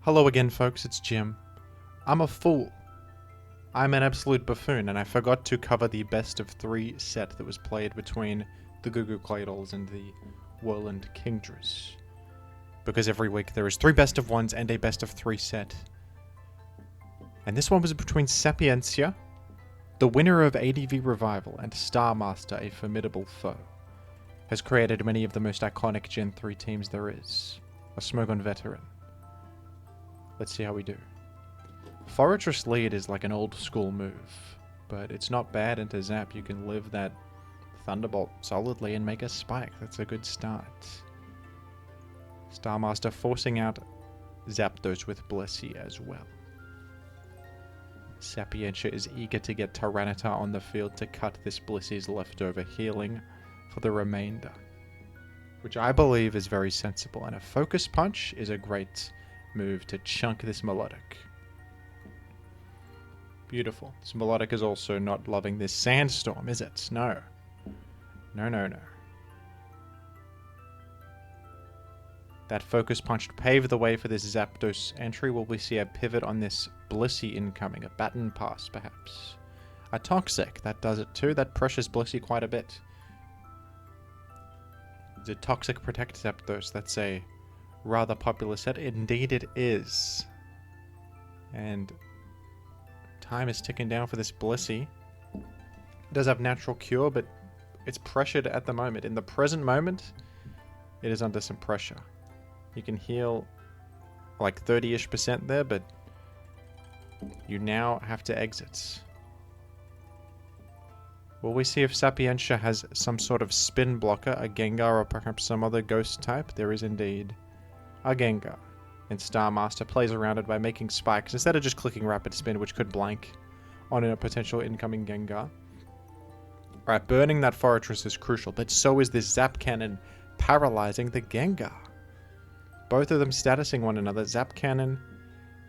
Hello again, folks, it's Jim. I'm a fool. I'm an absolute buffoon, and I forgot to cover the best of 3 set that was played between the Goo Claydolls and the Whirland Kingdras. Because every week there is 3 best of 1s and a best of 3 set. And this one was between Sapientia, the winner of ADV Revival, and Starmaster, a formidable foe. Has created many of the most iconic Gen 3 teams there is. A Smogon veteran. Let's see how we do. Fortress lead is like an old school move, but it's not bad into Zap. You can live that Thunderbolt solidly and make a spike. That's a good start. Starmaster forcing out Zapdos with Blissey as well. Sapientia is eager to get Tyranitar on the field to cut this Blissey's leftover healing for the remainder, which I believe is very sensible, and a Focus Punch is a great move to chunk this Melodic. Beautiful. This Melodic is also not loving this Sandstorm, is it? No. No, no, no. That Focus Punch paved the way for this Zapdos entry. Will we see a pivot on this Blissey incoming? A Baton Pass, perhaps. A Toxic, that does it too. That pressures Blissey quite a bit. Does Toxic protect Zapdos? That's a rather popular set. Indeed it is. And time is ticking down for this Blissey. It does have Natural Cure, but it's pressured at the moment. In the present moment, it is under some pressure. You can heal like 30-ish% there, but you now have to exit. Will we see if Sapientia has some sort of spin blocker, a Gengar, or perhaps some other ghost type? There is indeed a Gengar. And Starmaster plays around it by making spikes instead of just clicking Rapid Spin, which could blank on a potential incoming Gengar. Alright, burning that Fortress is crucial, but so is this Zap Cannon paralyzing the Gengar. Both of them statusing one another. Zap Cannon,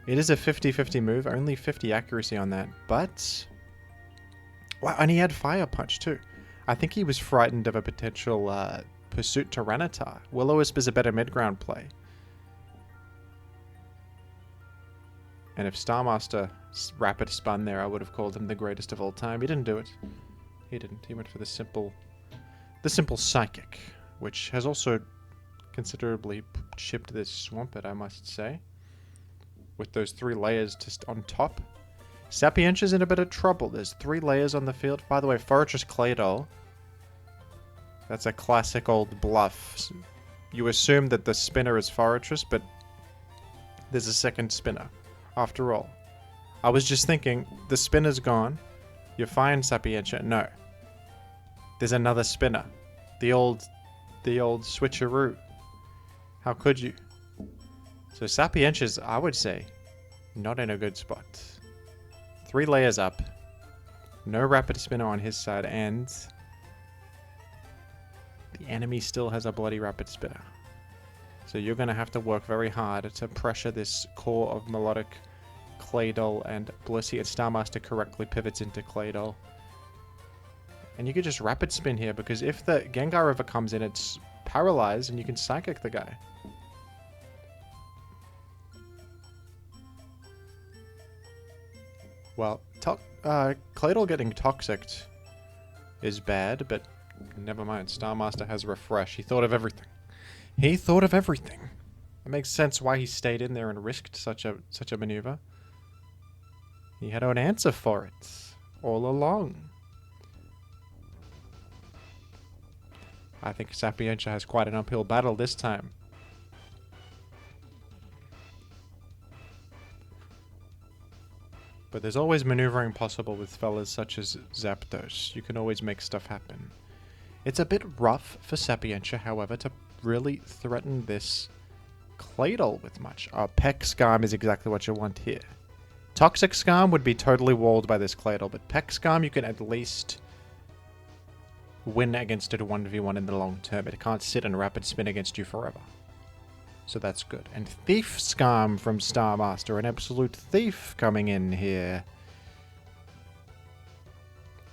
it is a 50-50 move, only 50 accuracy on that, but wow, and he had Fire Punch too. I think he was frightened of a potential Pursuit Tyranitar. Will-O-Wisp is a better mid-ground play. And if Starmaster Rapid Spun there, I would have called him the greatest of all time. He didn't do it. He didn't. He went for the simple Psychic, which has also considerably chipped this Swampert, I must say. With those 3 layers just on top. Sapientia's in a bit of trouble. There's 3 layers on the field. By the way, Fortress Claydol. That's a classic old bluff. You assume that the spinner is Fortress, but there's a second spinner. After all, I was just thinking, the spinner's gone. You're fine, Sapientia. No. There's another spinner. The old switcheroo. How could you? So Sapientia's, I would say, not in a good spot. 3 layers up. No Rapid Spinner on his side, and the enemy still has a bloody Rapid Spinner. So you're going to have to work very hard to pressure this core of Melodic, Claydol, and Blissey. And Starmaster correctly pivots into Claydol. And you could just Rapid Spin here, because if the Gengar ever comes in, it's paralyzed, and you can Psychic the guy. Well, Claydol getting Toxic is bad, but never mind. Starmaster has Refresh. He thought of everything. He thought of everything. It makes sense why he stayed in there and risked such a maneuver. He had an answer for it all along. I think Sapientia has quite an uphill battle this time. But there's always maneuvering possible with fellas such as Zapdos. You can always make stuff happen. It's a bit rough for Sapientia, however, to really threaten this Claydol with much. Peck Scarm is exactly what you want here. Toxic Scarm would be totally walled by this Claydol, but Peck Scarm you can at least win against it 1v1 in the long term. It can't sit and Rapid Spin against you forever. So that's good. And Thief Scarm from Starmaster, an absolute thief coming in here.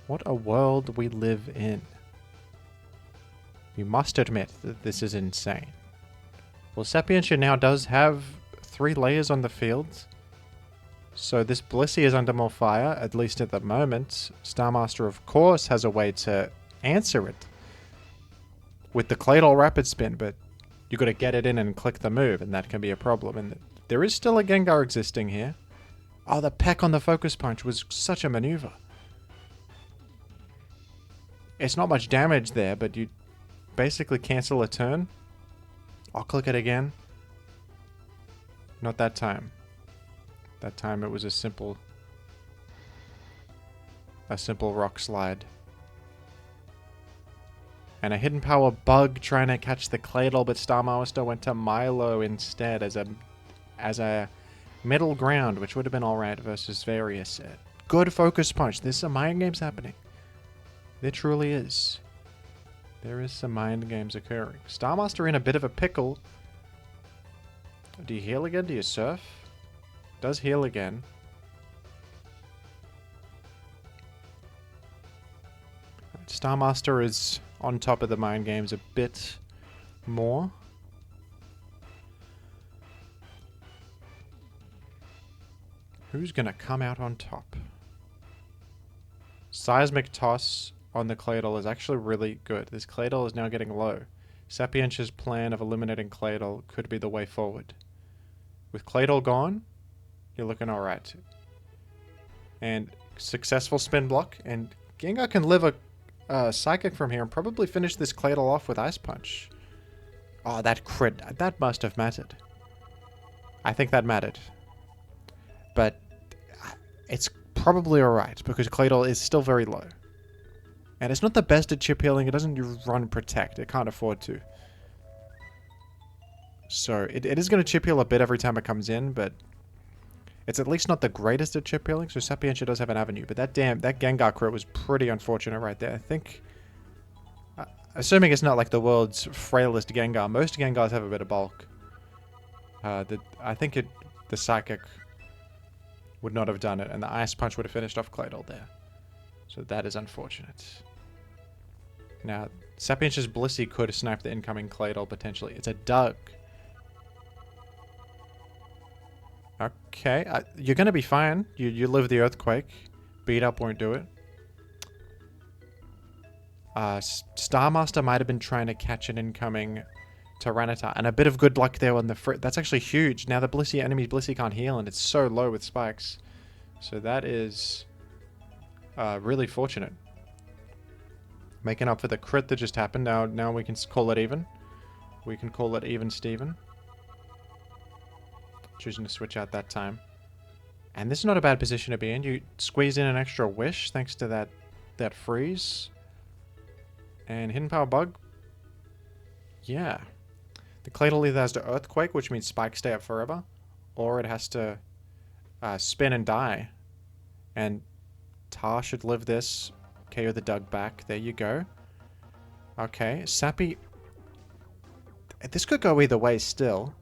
What a world we live in. You must admit that this is insane. Well, Sapientia now does have 3 layers on the field. So this Blissey is under more fire, at least at the moment. Starmaster, of course, has a way to answer it with the Claydol Rapid Spin, but you got to get it in and click the move, and that can be a problem. And there is still a Gengar existing here. Oh, the peck on the Focus Punch was such a maneuver. It's not much damage there, but you basically cancel a turn. I'll click it again. Not that time. That time it was a simple rock slide. And a hidden power bug trying to catch the Claydol, but Starmaster went to Milo instead as a middle ground, which would have been alright versus Various. Good Focus Punch. There's some mind games happening. There truly is. There is some mind games occurring. Starmaster in a bit of a pickle. Do you heal again? Do you surf? Does heal again. Starmaster is on top of the mind games a bit more. Who's going to come out on top? Seismic Toss on the Claydol is actually really good. This Claydol is now getting low. Sapientia's plan of eliminating Claydol could be the way forward. With Claydol gone, you're looking alright. And successful spin block, and Gengar can live a Psychic from here and probably finish this Claydol off with Ice Punch. Oh, that crit. That must have mattered. I think that mattered. But it's probably alright, because Claydol is still very low. And it's not the best at chip healing. It doesn't run Protect. It can't afford to. So it is going to chip heal a bit every time it comes in, but it's at least not the greatest at chip healing. So Sapientia does have an avenue, but that Gengar crit was pretty unfortunate right there. I think, assuming it's not like the world's frailest Gengar, most Gengars have a bit of bulk. I think the Psychic would not have done it, and the Ice Punch would have finished off Claydol there. So that is unfortunate. Now, Sapientia's Blissey could have sniped the incoming Claydol potentially. It's a Doug. Okay, you're going to be fine. You live the Earthquake. Beat up won't do it. Starmaster might have been trying to catch an incoming Tyranitar. And a bit of good luck there on the that's actually huge. Now the Blissey enemy Blissey can't heal, and it's so low with spikes. So that is really fortunate. Making up for the crit that just happened. Now we can call it even. We can call it even Steven. Choosing to switch out that time. And this is not a bad position to be in. You squeeze in an extra wish thanks to that freeze. And hidden power bug. Yeah. The Claydol either has to Earthquake, which means spikes stay up forever, or it has to spin and die. And Tar should live this. KO the Doug back. There you go. Okay, Sappy. This could go either way still,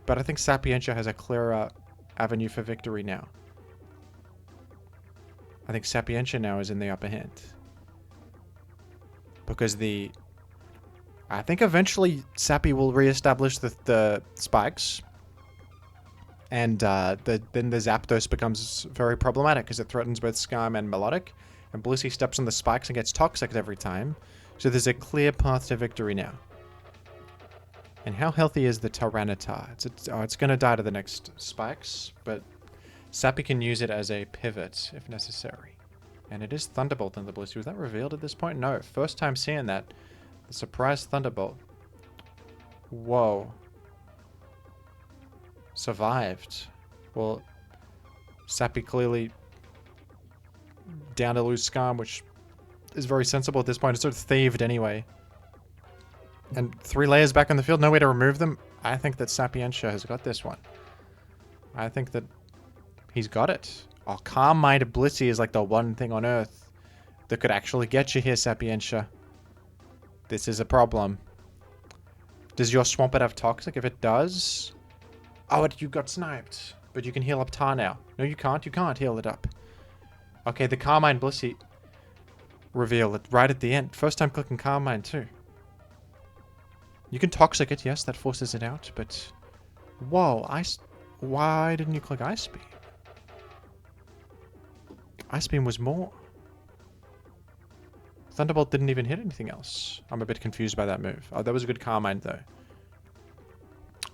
but I think Sapientia has a clearer avenue for victory now. I think Sapientia now is in the upper hand. Because I think eventually Sappy will re-establish the spikes. And then the Zapdos becomes very problematic because it threatens both Skarm and Melodic. And Blissey steps on the spikes and gets Toxic every time. So there's a clear path to victory now. And how healthy is the Tyranitar? It's going to die to the next spikes, but Sappy can use it as a pivot if necessary. And it is Thunderbolt in the Blissey. Was that revealed at this point? No. First time seeing that. The surprise Thunderbolt. Whoa. Survived. Well, Sappy clearly down to lose Skarm, which is very sensible at this point. It's sort of thieved anyway. And 3 layers back on the field, no way to remove them. I think that Sapientia has got this one. I think that he's got it. Oh, Calm Mind Blissey is like the one thing on Earth that could actually get you here, Sapientia. This is a problem. Does your Swampert have Toxic? If it does... Oh, you got sniped. But you can heal up Tar now. No, you can't. You can't heal it up. Okay, the Carmine Blissey reveal it right at the end. First time clicking Carmine too. You can Toxic it, yes, that forces it out, but... Whoa, Why didn't you click Ice Beam? Ice Beam was more. Thunderbolt didn't even hit anything else. I'm a bit confused by that move. Oh, that was a good Carmine, though.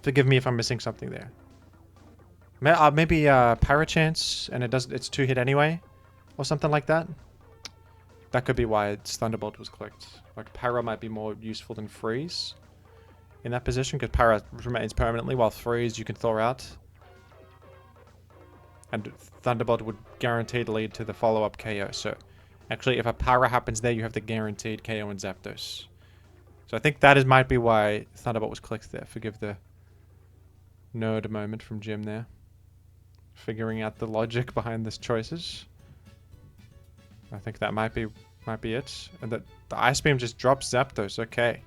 Forgive me if I'm missing something there. Maybe Parachance, and it's 2-hit anyway? Or something like that? That could be why its Thunderbolt was clicked. Like, Para might be more useful than Freeze in that position, because Para remains permanently, while Freeze you can thaw out. And Thunderbolt would guaranteed lead to the follow-up KO, so... Actually, if a Para happens there, you have the guaranteed KO and Zapdos. So I think that might be why Thunderbolt was clicked there. Forgive the nerd moment from Jim there. Figuring out the logic behind these choices. I think that might be it. And the Ice Beam just drops Zapdos. Okay.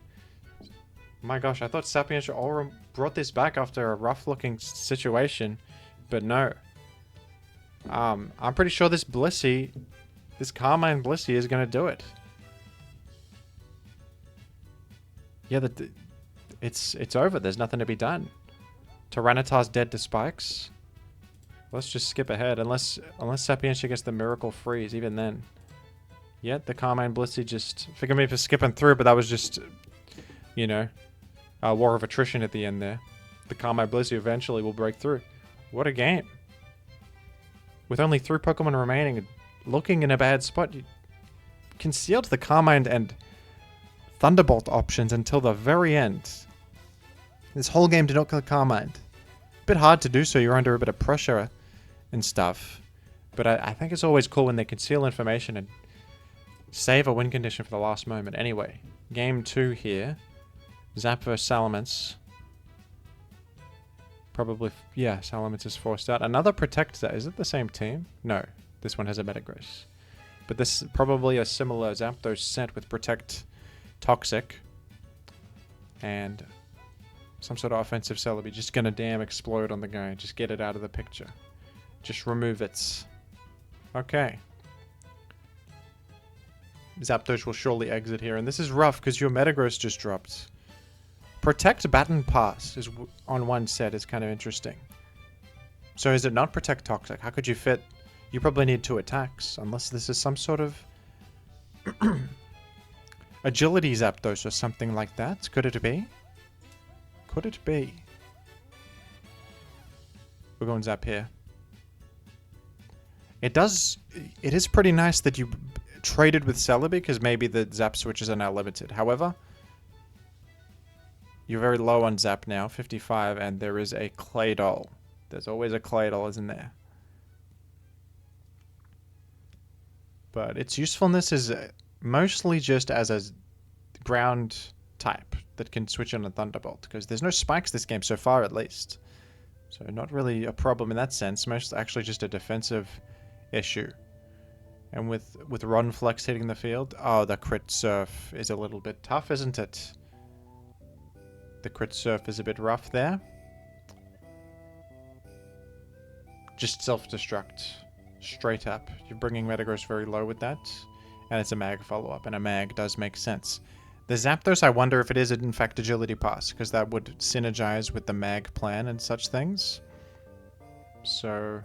My gosh, I thought Sapientia Aura brought this back after a rough-looking situation. But no. I'm pretty sure this Blissey... This Carmine Blissey is going to do it. Yeah, it's over. There's nothing to be done. Tyranitar's dead to Spikes. Let's just skip ahead. Unless Sapientia gets the Miracle Freeze, even then. Yeah, the Carmine Blissey just... Forgive me for skipping through, but that was just... You know... A war of attrition at the end there. The Carmine Blissey eventually will break through. What a game. With only 3 Pokemon remaining... Looking in a bad spot, you concealed the Carmine and Thunderbolt options until the very end. This whole game did not click Carmine. Bit hard to do so, you're under a bit of pressure and stuff. But I think it's always cool when they conceal information and save a win condition for the last moment. Anyway, game 2 here. Zap vs Salamence. Probably, yeah, Salamence is forced out. Another Protect, is it the same team? No. This one has a Metagross. But this is probably a similar Zapdos set with Protect Toxic. And some sort of offensive Celebi. Just gonna damn explode on the guy. Just get it out of the picture. Just remove it. Okay. Zapdos will surely exit here. And this is rough because your Metagross just dropped. Protect Baton Pass is on one set is kind of interesting. So is it not Protect Toxic? How could you fit... You probably need 2 attacks, unless this is some sort of Agility Zapdos or something like that. Could it be? Could it be? We're going Zap here. It is pretty nice that you traded with Celebi, because maybe the Zap switches are now limited. However, you're very low on Zap now, 55, and there is a Claydol. There's always a Claydol, isn't there? But its usefulness is mostly just as a ground type that can switch on a Thunderbolt, because there's no spikes this game so far, at least. So not really a problem in that sense. Most actually just a defensive issue. And with Ron Flex hitting the field, oh, the Crit Surf is a little bit tough, isn't it? The Crit Surf is a bit rough there. Just self-destruct. Straight up. You're bringing Metagross very low with that. And it's a Mag follow-up, and a Mag does make sense. The Zapdos, I wonder if it is in fact Agility Pass, because that would synergize with the Mag plan and such things. So...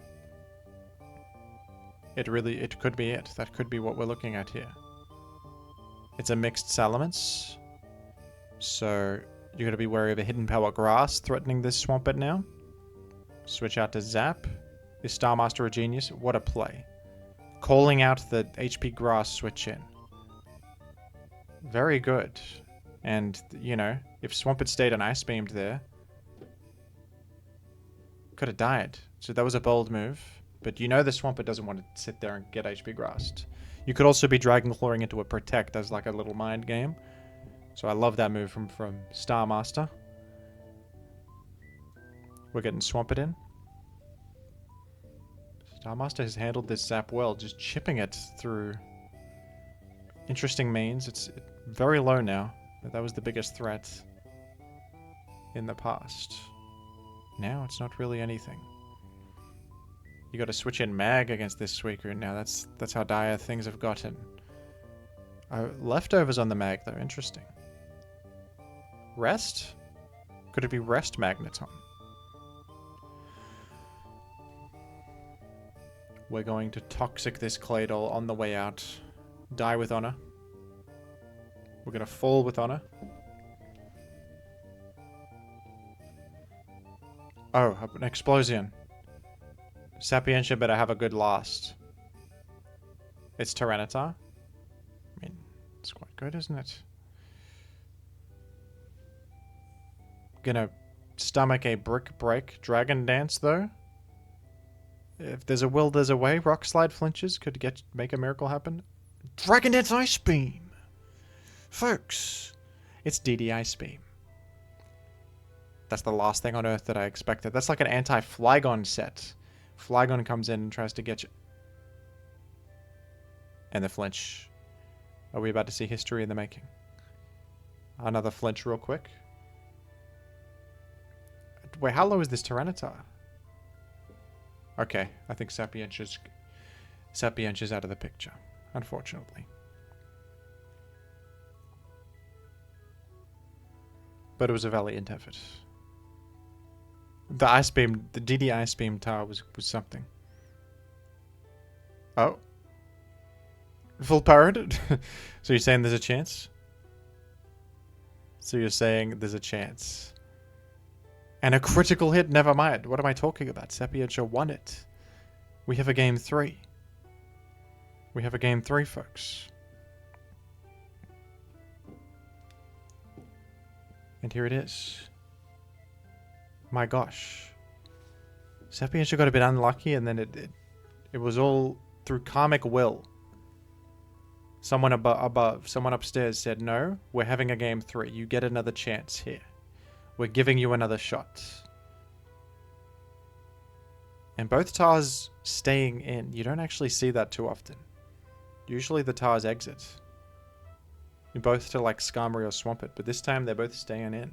It could be it. That could be what we're looking at here. It's a mixed Salamence. So, you're going to be wary of a Hidden Power Grass threatening this Swampert now. Switch out to Zap. Is Starmaster a genius? What a play. Calling out the HP Grass switch in. Very good. And, you know, if Swampert stayed on Ice Beamed there, could have died. So that was a bold move. But you know the Swampert doesn't want to sit there and get HP Grassed. You could also be Dragon Clawing into a Protect as like a little mind game. So I love that move from Starmaster. We're getting Swampert in. Starmaster has handled this Zap well, just chipping it through interesting means. It's very low now. That was the biggest threat in the past. Now it's not really anything. You got to switch in Mag against this Suicune now. That's how dire things have gotten. Leftovers on the Mag though, interesting. Rest? Could it be Rest Magneton? We're going to toxic this Claydol on the way out. Die with honor. We're going to fall with honor. Oh, an explosion. Sapientia better have a good last. It's Tyranitar. I mean, it's quite good, isn't it? Gonna stomach a brick break. Dragon Dance, though. If there's a will, there's a way. Rock Slide flinches could make a miracle happen. Dragon Dance Ice Beam! Folks, it's DD Ice Beam. That's the last thing on Earth that I expected. That's like an anti-Flygon set. Flygon comes in and tries to get you. And the flinch. Are we about to see history in the making? Another flinch real quick. Wait, how low is this Tyranitar? Okay, I think Sapientia's out of the picture, unfortunately. But it was a valiant effort. The Ice Beam, the DD Ice Beam tower was something. Oh. Full powered? So you're saying there's a chance? So you're saying there's a chance. And a critical hit? Never mind. What am I talking about? Sapientia won it. We have a game 3. We have a game 3, folks. And here it is. My gosh. Sapientia got a bit unlucky, and then it was all through karmic will. Someone above, someone upstairs said, no, we're having a game 3. You get another chance here. We're giving you another shot. And both towers staying in. You don't actually see that too often. Usually the towers exit. Both to like Skarmory or Swampert, but this time they're both staying in.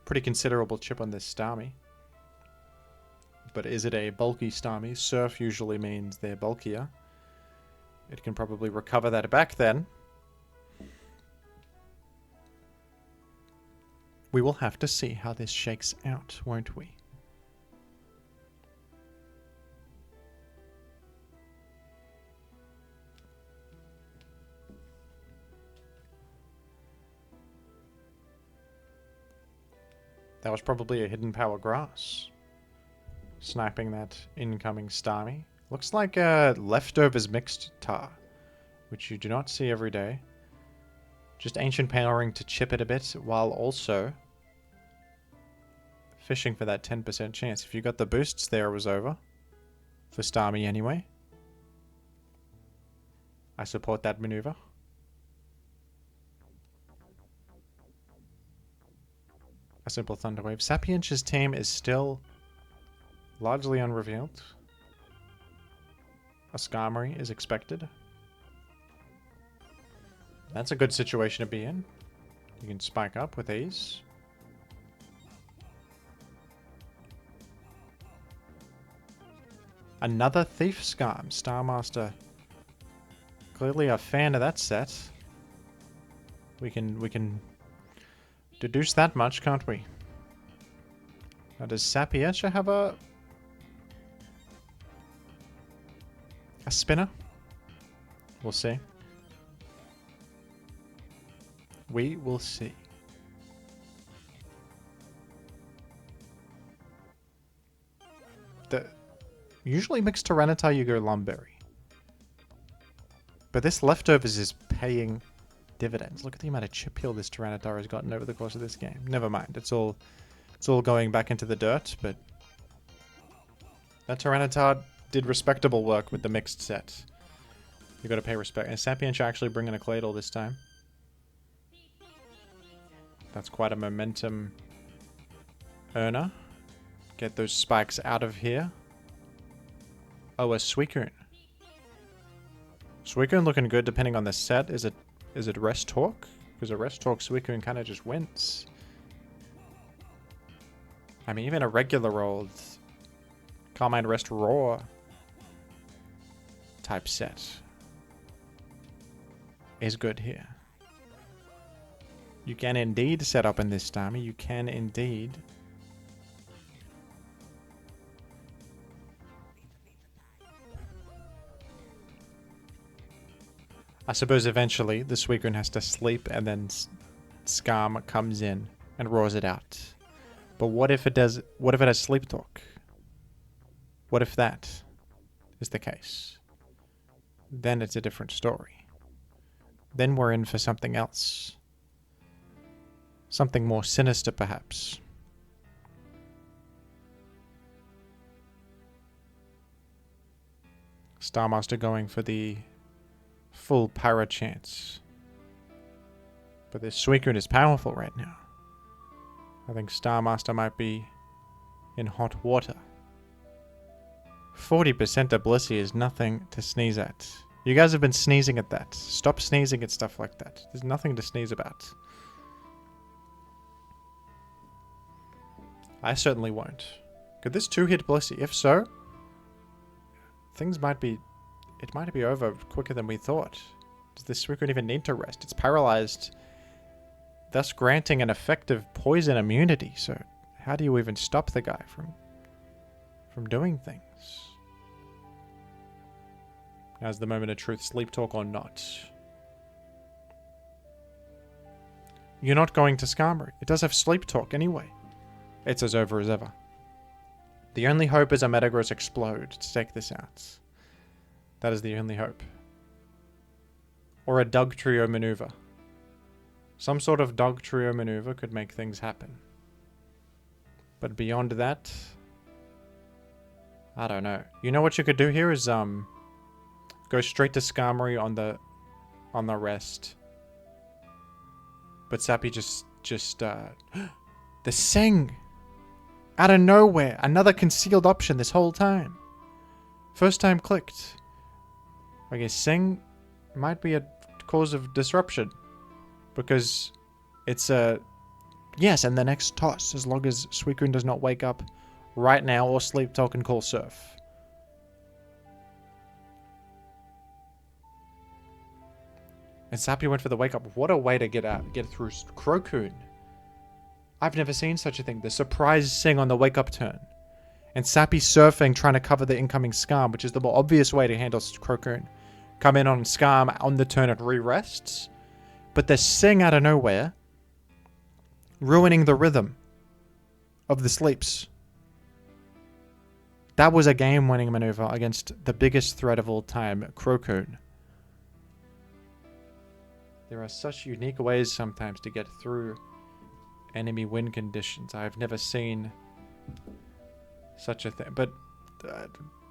Pretty considerable chip on this Starmie. But is it a bulky Starmie? Surf usually means they're bulkier. It can probably recover that back then. We will have to see how this shakes out, won't we? That was probably a hidden power grass. Sniping that incoming Starmie. Looks like a leftovers mixed tar, which you do not see every day. Just ancient powering to chip it a bit, while also fishing for that 10% chance. If you got the boosts there, it was over. For Starmie anyway. I support that maneuver. A simple Thunder Wave. Sapientia's team is still largely unrevealed. A Skarmory is expected. That's a good situation to be in. You can spike up with ease. Another Thief Skarm. Starmaster. Clearly a fan of that set. We can deduce that much, can't we? Now, does Sapientia have a spinner? We'll see. We will see. Usually mixed Tyranitar, you go Lumberry. But this leftovers is paying dividends. Look at the amount of chip heal this Tyranitar has gotten over the course of this game. Never mind, it's all going back into the dirt, but that Tyranitar did respectable work with the mixed set. You got to pay respect. And Sapientia actually bringing a Claydol this time. That's quite a momentum earner. Get those spikes out of here. Oh, a Suicune. Suicune looking good depending on the set. Is it Rest Talk? Because a Rest Talk Suicune kind of just wins. I mean, even a regular old Carmine Rest Roar type set is good here. You can indeed set up in this Starmie. You can indeed I suppose eventually the Suicune has to sleep and then Skarm comes in and roars it out. But what if it does? What if it has sleep talk? What if that is the case? Then it's a different story. Then we're in for something else. Something more sinister, perhaps. Starmaster going for the full para chance. But this Suicune is powerful right now. I think Starmaster might be in hot water. 40% of Blissey is nothing to sneeze at. You guys have been sneezing at that. Stop sneezing at stuff like that. There's nothing to sneeze about. I certainly won't. Could this 2-hit Blissey? If so, things might be... It might be over quicker than we thought. Does this Suicune even need to rest? It's paralyzed, thus granting an effective poison immunity. So how do you even stop the guy from doing things? Now's the moment of truth. Sleep talk or not. You're not going to Skarmory. It does have sleep talk anyway. It's as over as ever. The only hope is a Metagross explode to take this out. That is the only hope. Or a Dug Trio maneuver. Some sort of Dug Trio maneuver could make things happen. But beyond that, I don't know. You know what you could do here is go straight to Skarmory on the rest. But Sappy just the Sing! Out of nowhere! Another concealed option this whole time. First time clicked. Okay, Sing might be a cause of disruption. Because it's a... Yes, and the next toss, as long as Suicune does not wake up right now or sleep talk and call Surf. And Sappy went for the wake up. What a way to get through Crocoon. I've never seen such a thing. The surprise Sing on the wake up turn. And Sappy surfing, trying to cover the incoming Skarm, which is the more obvious way to handle Crocoon. Come in on Skarm on the turn and re-rests. But the Sing out of nowhere, ruining the rhythm of the sleeps. That was a game-winning maneuver against the biggest threat of all time, Crocoon. There are such unique ways sometimes to get through enemy win conditions. I've never seen such a thing. But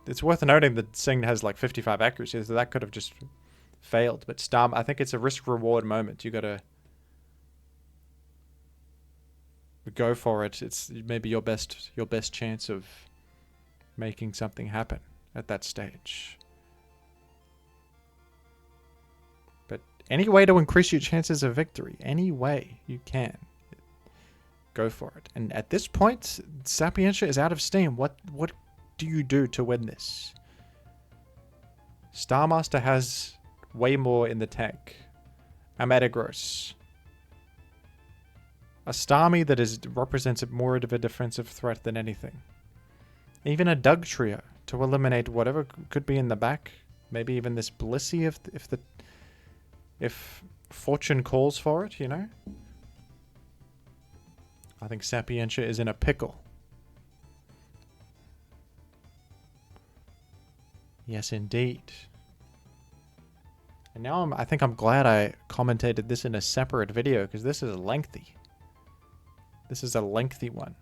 it's worth noting that Sing has like 55 accuracy, so that could have just failed. But I think it's a risk-reward moment. You gotta go for it. It's maybe your best chance of making something happen at that stage. Any way to increase your chances of victory, any way you can, go for it. And at this point, Sapientia is out of steam. What do you do to win this? Starmaster has way more in the tank. A Metagross. A Starmie that represents more of a defensive threat than anything. Even a Dug Trio to eliminate whatever could be in the back. Maybe even this Blissey if fortune calls for it, you know? I think Sapientia is in a pickle. Yes, indeed. And now I think I'm glad I commentated this in a separate video, because this is lengthy. This is a lengthy one.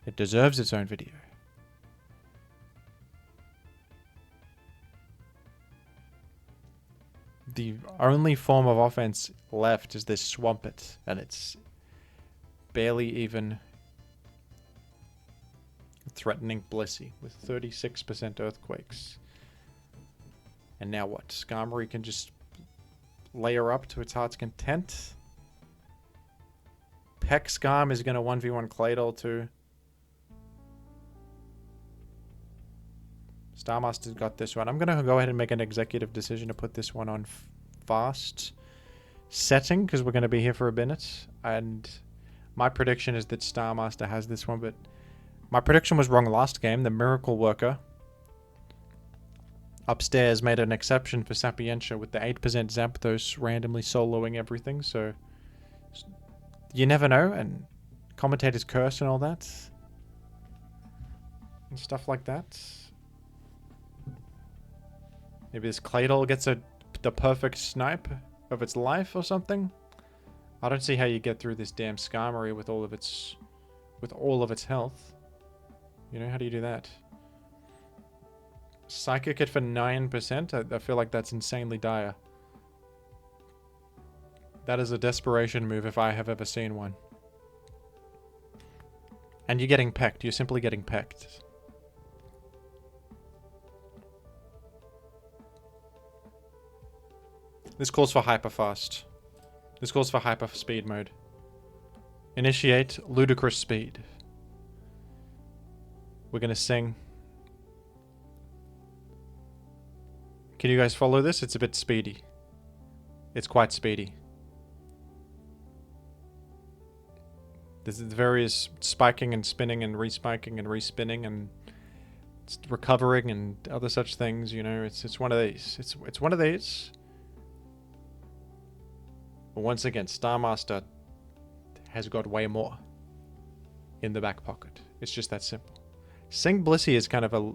It deserves its own video. The only form of offense left is this Swampert, and it's barely even threatening Blissey with 36% Earthquakes. And now what? Skarmory can just layer up to its heart's content. Peck Skarm is going to 1v1 Claydol too. Starmaster's got this one. I'm going to go ahead and make an executive decision to put this one on fast setting, because we're going to be here for a minute. And my prediction is that Starmaster has this one, but my prediction was wrong last game. The Miracle Worker upstairs made an exception for Sapientia with the 8% Zapdos randomly soloing everything, so you never know, and Commentator's Curse and all that. And stuff like that. Maybe this Claydol gets the perfect snipe of its life or something. I don't see how you get through this damn Skarmory with all of its health. You know, how do you do that? Psychic it for 9%? I feel like that's insanely dire. That is a desperation move if I have ever seen one. And you're getting pecked. You're simply getting pecked. This calls for hyperfast. This calls for hyper speed mode. Initiate ludicrous speed. We're gonna sing. Can you guys follow this? It's a bit speedy. It's quite speedy. There's the various spiking and spinning and respiking and respinning and recovering and other such things, you know, it's one of these. It's one of these. But once again, Starmaster has got way more in the back pocket. It's just that simple. Sing Blissey is kind of a...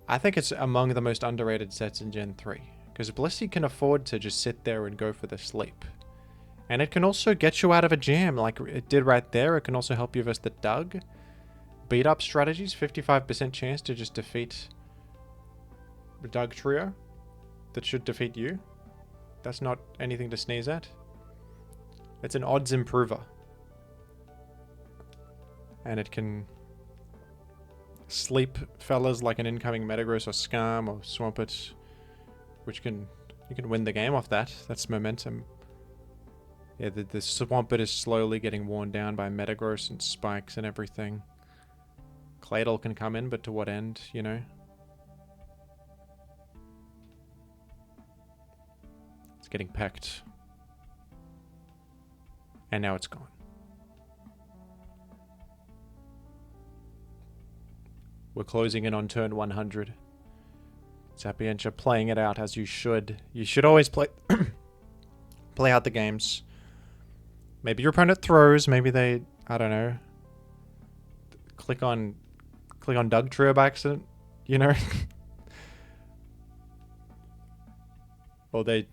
I think it's among the most underrated sets in Gen 3. Because Blissey can afford to just sit there and go for the sleep. And it can also get you out of a jam like it did right there. It can also help you versus the Doug. Beat up strategies, 55% chance to just defeat the Doug trio. That should defeat you. That's not anything to sneeze at. It's an odds improver. And it can sleep fellas like an incoming Metagross or Skarm or Swampert, which you can win the game off that. That's momentum. Yeah, the Swampert is slowly getting worn down by Metagross and spikes and everything. Claydol can come in, but to what end, you know? It's getting pecked. And now it's gone. We're closing in on turn 100. Sapientia playing it out as you should. You should always play play out the games. Maybe your opponent throws, maybe they, I don't know, click on Doug Trio by accident, you know? Or they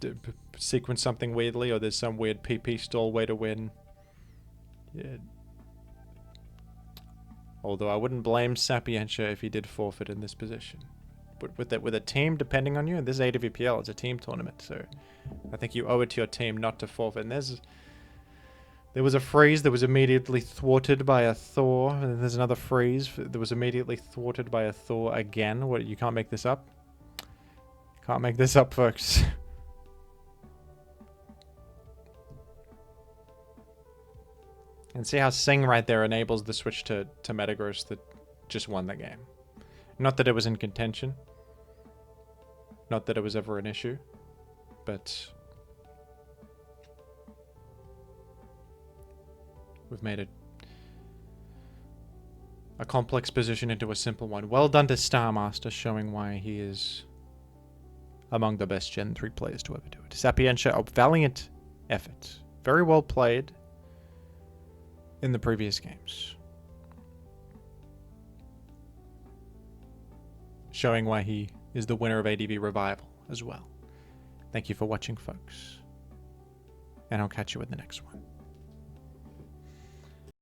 sequence something weirdly, or there's some weird PP stall way to win. Yeah. Although I wouldn't blame Sapientia if he did forfeit in this position. But with a team depending on you, and this is ADVPL, it's a team tournament, so I think you owe it to your team not to forfeit. And there was a freeze that was immediately thwarted by a Thor, and then there's another freeze that was immediately thwarted by a Thor again. What, you can't make this up? Can't make this up, folks. And see how Sing right there enables the switch to Metagross that just won the game. Not that it was in contention. Not that it was ever an issue. But we've made it a complex position into a simple one. Well done to Starmaster, showing why he is among the best Gen 3 players to ever do it. Sapientia, a valiant effort. Very well played in the previous games. Showing why he is the winner of ADV Revival as well. Thank you for watching, folks. And I'll catch you in the next one.